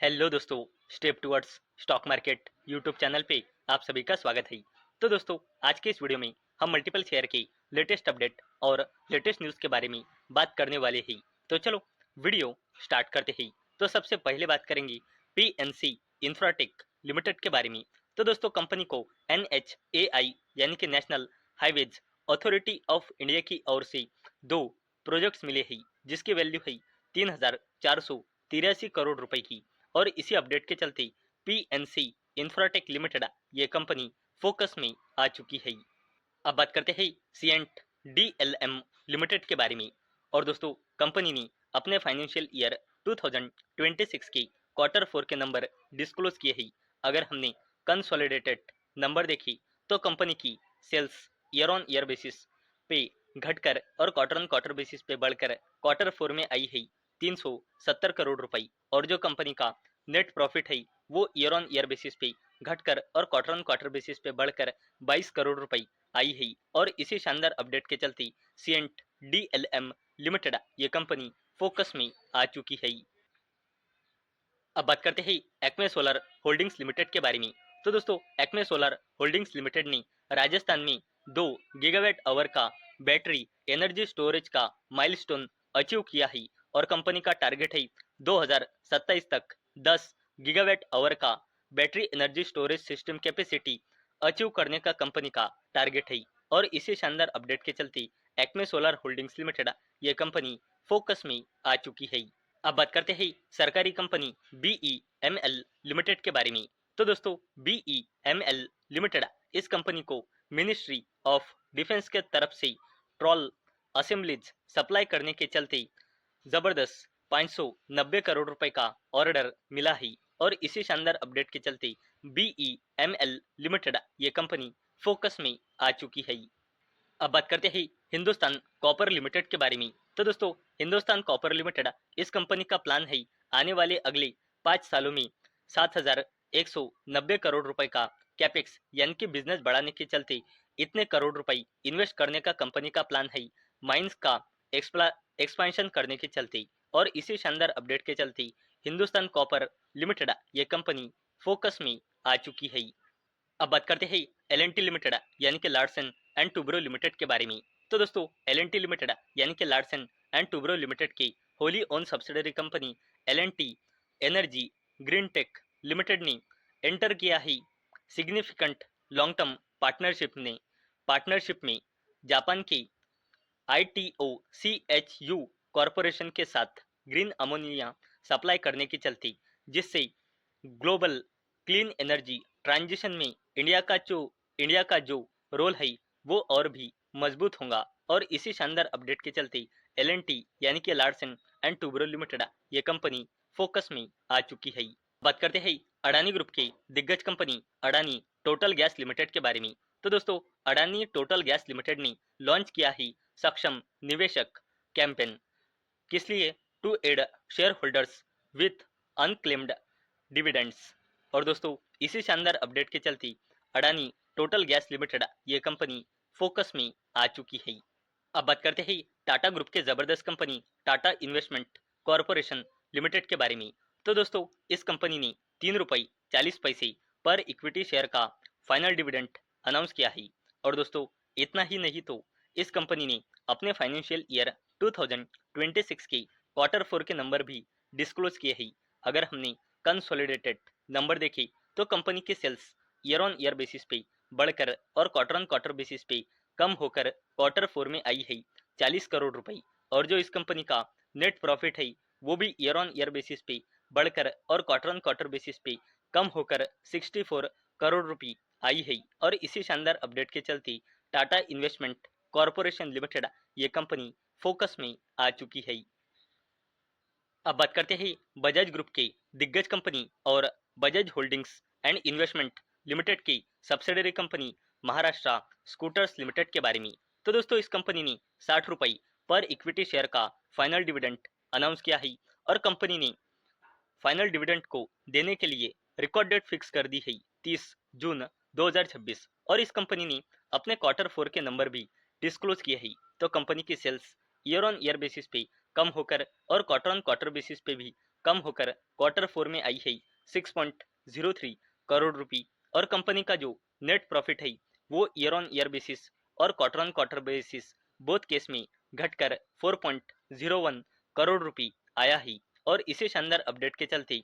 Hello दोस्तों, step towards stock market YouTube channel पे आप सभी का स्वागत है। तो दोस्तों, आज के इस वीडियो में हम मल्टीपल शेयर के लेटेस्ट अपडेट और लेटेस्ट न्यूज़ के बारे में बात करने वाले हैं। तो चलो वीडियो स्टार्ट करते हैं। तो सबसे पहले बात करेंगे पीएनसी इंफ्राटेक लिमिटेड के बारे में। तो दोस्तों, कंपनी को NHAI यानी कि national highways authority of India की ओर से 2 प्रोजेक्ट्स मिले हैं, जिसकी वैल्यू है 3,483 करोड़ रुपए की। और इसी अपडेट के चलते पीएनसी इंफ्राटेक लिमिटेड ये कंपनी फोकस में आ चुकी है। अब बात करते हैं सीएंट डीएलएम लिमिटेड के बारे में। और दोस्तों, कंपनी ने अपने फाइनेंशियल ईयर 2026 के क्वार्टर 4 के नंबर डिस्क्लोज किए हैं। अगर हमने कंसोलिडेटेड नंबर देखी तो कंपनी की sales year on year basis पे घटकर और क्वार्टर ऑन क्वार्टर बेसिस पे बढ़कर क्वार्टर 4 में आई है 370 करोड़ रुपए। और जो कंपनी का नेट प्रॉफिट है वो ईयर ऑन ईयर बेसिस पे घटकर और क्वार्टर ऑन क्वार्टर बेसिस पे बढ़कर 22 करोड़ रुपए आई है। और इसी शानदार अपडेट के चलते सीएंट डीएलएम लिमिटेड ये कंपनी फोकस में आ चुकी है। अब बात करते हैं एक्मे सोलर होल्डिंग्स लिमिटेड के बारे में। तो दोस्तों, एक्मे सोलर होल्डिंग्स लिमिटेड ने राजस्थान में 2 गीगावाट आवर का बैटरी एनर्जी स्टोरेज का माइलस्टोन अचीव किया है। और कंपनी का टारगेट है 2027 तक 10 गीगावाट आवर का battery energy storage system capacity achieve करने का कंपनी का टारगेट है। और इसी शानदार अपडेट के चलते एक्मे सोलर होल्डिंग्स लिमिटेड ये कंपनी फोकस में आ चुकी है। अब बात करते हैं सरकारी कंपनी BEML लिमिटेड के बारे में। तो दोस्तों, BEML लिमिटेड इस कंपनी को मिनिस्ट्री ऑफ डिफेंस के तरफ से ट्रॉल असेंबलीज सप्लाई करने के चलते जबरदस्त 590 करोड़ रुपए का ऑर्डर मिला है। और इसी शानदार अपडेट के चलते BEML लिमिटेड ये कंपनी फोकस में आ चुकी है। अब बात करते हैं हिंदुस्तान कॉपर लिमिटेड के बारे में। तो दोस्तों, हिंदुस्तान कॉपर लिमिटेड इस कंपनी का प्लान है आने वाले अगले 5 सालों में 7,190 करोड़ रुपए का कैपेक्स यानी कि बिजनेस बढ़ाने के चलते इतने करोड़ रुपए इन्वेस्ट करने का कंपनी का प्लान है माइंस का एक्सपेंशन करने के चलते। और इसी शानदार अपडेट के चलते हिंदुस्तान कॉपर लिमिटेड ये कंपनी फोकस में आ चुकी है। अब बात करते हैं L&T लिमिटेड यानी कि लार्सन एंड टुब्रो लिमिटेड के बारे में। तो दोस्तों, L&T लिमिटेड यानी कि लार्सन एंड टुब्रो लिमिटेड की wholly own subsidiary company L&T Energy Green Tech Limited ने एंटर किया है सिग्निफिकेंट लॉन्ग टर्म पार्टनरशिप में जापान के ITOCHU कॉरपोरेशन के साथ ग्रीन अमोनिया सप्लाई करने के चलते, जिससे ग्लोबल क्लीन एनर्जी ट्रांजिशन में इंडिया का जो रोल है वो और भी मजबूत होगा। और इसी शानदार अपडेट के चलते L&T यानी कि लार्सन एंड टुब्रो लिमिटेड ये कंपनी फोकस में आ चुकी है। बात करते हैं अडानी ग्रुप के दिग्गज company Adani Total Gas Limited के बारे में। तो दोस्तों, अडानी टोटल गैस लिमिटेड ने लॉन्च किया है सक्षम निवेशक कैंपेन, किस लिए? To aid shareholders with unclaimed dividends. और दोस्तों, इसी शानदार अपडेट के चलते अडानी टोटल गैस लिमिटेड ये कंपनी फोकस में आ चुकी है। अब बात करते हैं टाटा ग्रुप के जबरदस्त company Tata investment corporation limited के बारे में। तो दोस्तों, इस कंपनी ने 3 रुपये 40 पैसे पर इक्विटी शेयर का फाइनल डिविडेंड अनाउंस किया है। और दोस्तों, इतना ही नहीं तो इस कंपनी ने अपने फाइनेंशियल ईयर 2026 के क्वार्टर 4 के नंबर भी डिस्क्लोज किए हैं। अगर हमने कंसोलिडेटेड नंबर देखे तो कंपनी के sales year on year basis पे बढ़कर और क्वार्टर ऑन क्वार्टर बेसिस पे कम होकर क्वार्टर 4 में आई है 40 करोड़ रुपए। और जो इस कंपनी का नेट प्रॉफिट है वो भी ईयर ऑन ईयर बेसिस पे बढ़कर और क्वार्टर ऑन क्वार्टर बेसिस पे कम होकर 64 करोड़ रुपए आई है। और इसी शानदार अपडेट के चलते टाटा इन्वेस्टमेंट कॉरपोरेशन लिमिटेड ये कंपनी फोकस में आ चुकी है। अब बात करते हैं बजाज ग्रुप के दिग्गज कंपनी और Bajaj holdings and investment limited की subsidiary company Maharashtra scooters limited के बारे में। तो दोस्तों, इस कंपनी ने 60 रुपये पर इक्विटी शेयर का फाइनल डिविडेंड अनाउंस किया है। और कंपनी ने फाइनल डिविडेंड को देने के लिए रिकॉर्ड डेट फिक्स कर दी है 30 जून 2026। और इस कंपनी ने अपने क्वार्टर 4 के नंबर भी डिस्क्लोज किए हैं। तो कंपनी की sales year on year basis पे कम होकर और क्वार्टर ऑन क्वार्टर बेसिस पे भी कम होकर क्वार्टर 4 में आई है 6.03 करोड़ रुपए और कंपनी का जो नेट प्रॉफिट है वो ईयर ऑन ईयर बेसिस और quarter on quarter basis both case में घटकर 4.01 करोड़ रुपए आया है। और इसे शानदार अपडेट के चलते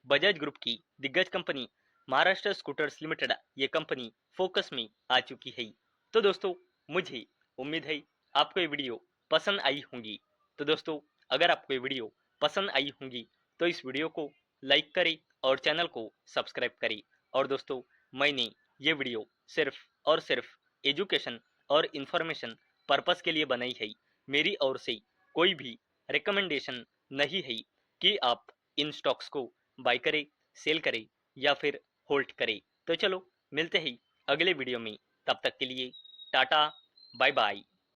बजाज ग्रुप की दिग्गज कंपनी महाराष्ट्र स्कूटर्स लिमिटेड ये कंपनी फोकस में आ चुकी है। तो दोस्तों मुझे उम्मीद है आपको ये वीडियो पसंद आई होंगी। तो दोस्तों अगर आपको ये वीडियो पसंद आई होंगी तो इस वीडियो को लाइक करें और चैनल को सब्सक्राइब करें। और दोस्तों मैंने ये वीडियो सिर्फ और सिर्फ एजुकेशन और इंफॉर्मेशन पर्पस के लिए बनाई है। मेरी ओर से कोई भी रिकमेंडेशन नहीं है कि आप इन स्टॉक्स को बाय करें, सेल करें या फिर होल्ड करें। तो चलो मिलते हैं अगले वीडियो में, तब तक के लिए टाटा बाय बाय।